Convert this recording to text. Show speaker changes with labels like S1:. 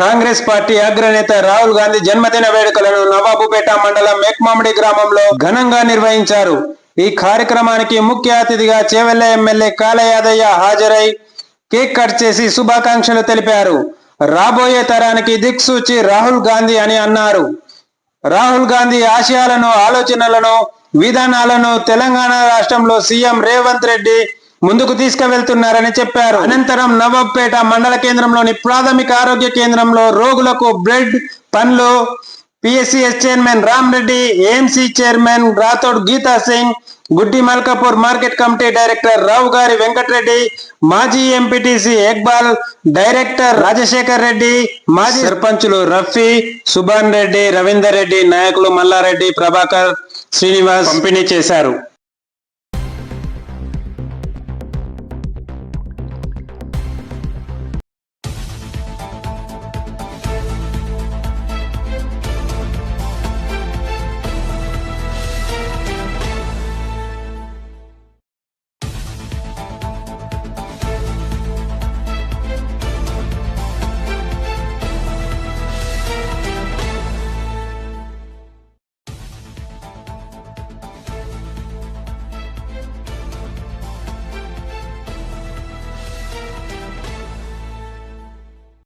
S1: Congress party అగ్రనేత రాహుల్ గాంధీ జన్మదిన వేడుకలను నవాబుపేట మండలం మేక్మామిడి గ్రామంలో ఘనంగా నిర్వహించారు. ఈ కార్యక్రమానికి ముఖ్య అతిథిగా చేవెళ్ల ఎమ్మెల్యే కాళ యాదయ్య హాజరై కేక్ కట్ చేసి శుభాకాంక్షలు తెలిపారు. రాబోయే తరానికి దిక్సూచి రాహుల్ గాంధీ అని అన్నారు. రాహుల్ గాంధీ ఆశయాలను, ఆలోచనలను, విధానాలను తెలంగాణ రాష్ట్రంలో సీఎం రేవంత్ రెడ్డి ముందుకు తీసుకువెళ్తున్నారని చెప్పారు. అనంతరం నవాబ్పేట మండల కేంద్రంలోని ప్రాథమిక ఆరోగ్య కేంద్రంలో రోగులకు బ్రెడ్, పండ్లు PSCS chairman Ram Reddy, AMC chairman Rathod Geeta Singh, Guddi Malkapur market committee director Rao గారి వెంకటరెడ్డి, మాజీ ఎంపీటీసీ ఇక్బాల్, డైరెక్టర్ రాజశేఖర్ రెడ్డి, మాజీ సర్పంచులు రఫీ, సుభాన్ రెడ్డి, రవీందర్ రెడ్డి, నాయకులు మల్లారెడ్డి, ప్రభాకర్, శ్రీనివాస్ పంపిణీ చేశారు.